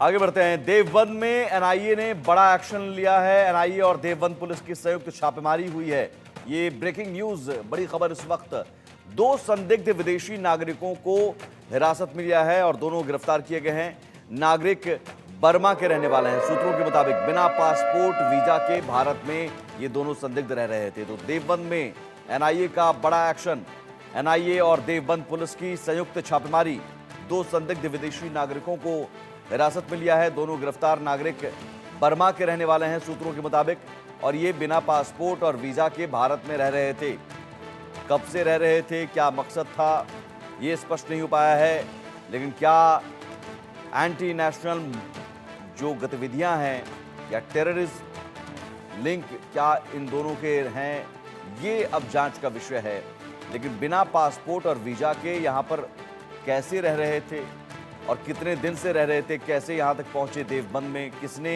आगे बढ़ते हैं। देवबंद में एनआईए ने बड़ा एक्शन लिया है। एनआईए और देवबंद पुलिस की संयुक्त छापेमारी हुई है। ये ब्रेकिंग न्यूज, बड़ी खबर इस वक्त। दो संदिग्ध विदेशी नागरिकों को हिरासत में लिया है और दोनों गिरफ्तार किए गए हैं। नागरिक बर्मा के रहने वाले हैं। सूत्रों के मुताबिक बिना पासपोर्ट वीजा के भारत में ये दोनों संदिग्ध रह रहे थे। तो देवबंद में एनआईए का बड़ा एक्शन। एनआईए और देवबंद पुलिस की संयुक्त छापेमारी, दो संदिग्ध विदेशी नागरिकों को हिरासत में लिया है। दोनों गिरफ्तार नागरिक बर्मा के रहने वाले हैं सूत्रों के मुताबिक, और ये बिना पासपोर्ट और वीजा के भारत में रह रहे थे। कब से रह रहे थे, क्या मकसद था, ये स्पष्ट नहीं हो पाया है। लेकिन क्या एंटी नेशनल जो गतिविधियां हैं या टेररिस्ट लिंक क्या इन दोनों के हैं, ये अब जांच का विषय है। लेकिन बिना पासपोर्ट और वीजा के यहाँ पर कैसे रह रहे थे और कितने दिन से रह रहे थे, कैसे यहाँ तक पहुंचे देवबंद में, किसने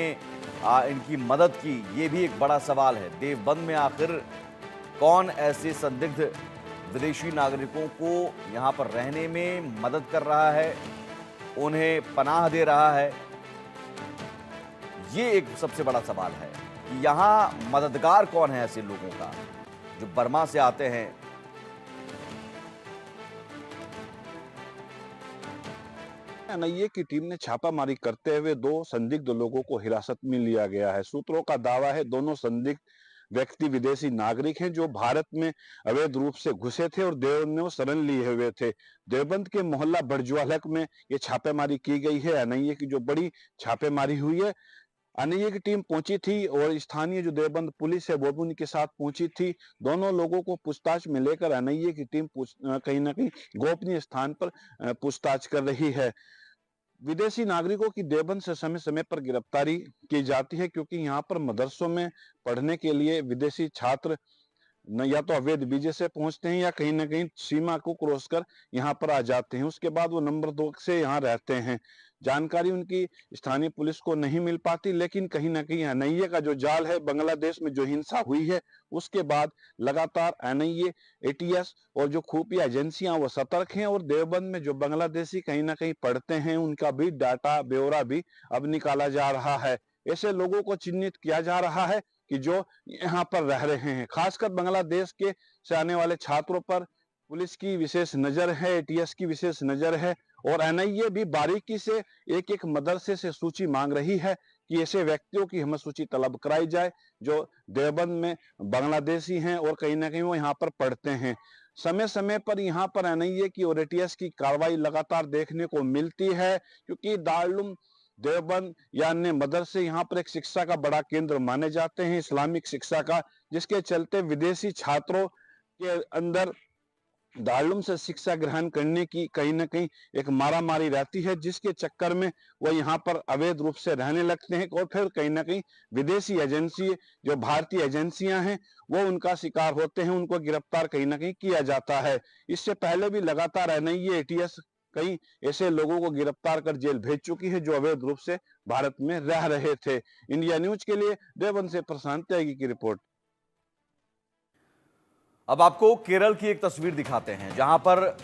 इनकी मदद की, ये भी एक बड़ा सवाल है। देवबंद में आखिर कौन ऐसे संदिग्ध विदेशी नागरिकों को यहाँ पर रहने में मदद कर रहा है, उन्हें पनाह दे रहा है, ये एक सबसे बड़ा सवाल है कि यहाँ मददगार कौन है ऐसे लोगों का जो बर्मा से आते हैं। एनआईए की टीम ने छापामारी करते हुए दो संदिग्ध लोगों को हिरासत में लिया गया है। सूत्रों का दावा है दोनों संदिग्ध व्यक्ति विदेशी नागरिक हैं जो भारत में अवैध रूप से घुसे थे और देवबंद में वो शरण लिए हुए थे। देवबंद के मोहल्ला बड़ज्वालक में ये छापेमारी की गई है। एनआईए की जो बड़ी छापेमारी हुई है, एनआईए की टीम पहुंची थी और स्थानीय जो देवबंद पुलिस है वो भी उनके साथ पहुंची थी। दोनों लोगों को पूछताछ में लेकर एनआईए की टीम कहीं ना कहीं गोपनीय स्थान पर पूछताछ कर रही है। विदेशी नागरिकों की देवबंद से समय समय पर गिरफ्तारी की जाती है, क्योंकि यहाँ पर मदरसों में पढ़ने के लिए विदेशी छात्र न या तो अवैध वीजे से पहुंचते हैं या कहीं ना कहीं सीमा को क्रॉस कर यहाँ पर आ जाते हैं। उसके बाद वो नंबर 2 से यहाँ रहते हैं। जानकारी उनकी स्थानीय पुलिस को नहीं मिल पाती, लेकिन कहीं ना कहीं एनआईए का जो जाल है, बांग्लादेश में जो हिंसा हुई है उसके बाद लगातार एनआईए, एटीएस और जो खुफिया एजेंसियां वो सतर्क हैं और देवबंद में जो बांग्लादेशी कहीं ना कहीं पढ़ते हैं उनका भी डाटा ब्यौरा भी अब निकाला जा रहा है। ऐसे लोगों को चिन्हित किया जा रहा है कि जो यहाँ पर रह रहे हैं। खासकर बांग्लादेश के से आने वाले छात्रों पर पुलिस की विशेष नजर है, एटीएस की विशेष नजर है और एनआईए भी बारीकी से एक एक मदरसे से सूची मांग रही है कि ऐसे व्यक्तियों की हमें सूची तलब कराई जाए जो देवबंद में बांग्लादेशी हैं और कहीं ना कहीं वो यहाँ पर पढ़ते हैं। समय समय पर यहाँ पर एनआईए की और एटीएस की कार्रवाई लगातार देखने को मिलती है, क्योंकि दारुल देवबंद या अन्य मदरसे यहाँ पर एक शिक्षा का बड़ा केंद्र माने जाते हैं, इस्लामिक शिक्षा का, जिसके चलते विदेशी छात्रों के अंदर दारुल से शिक्षा ग्रहण करने की कहीं ना कहीं एक मारामारी रहती है, जिसके चक्कर में वो यहाँ पर अवैध रूप से रहने लगते हैं और फिर कहीं ना कहीं विदेशी एजेंसी, जो भारतीय एजेंसियां हैं, वो उनका शिकार होते हैं, उनको गिरफ्तार कहीं ना कहीं किया जाता है। इससे पहले भी लगातार एनआईए, एटीएस कई ऐसे लोगों को गिरफ्तार कर जेल भेज चुकी है जो अवैध रूप से भारत में रह रहे थे। इंडिया न्यूज के लिए देवबंद से प्रशांत त्यागी की रिपोर्ट। अब आपको केरल की एक तस्वीर दिखाते हैं जहां पर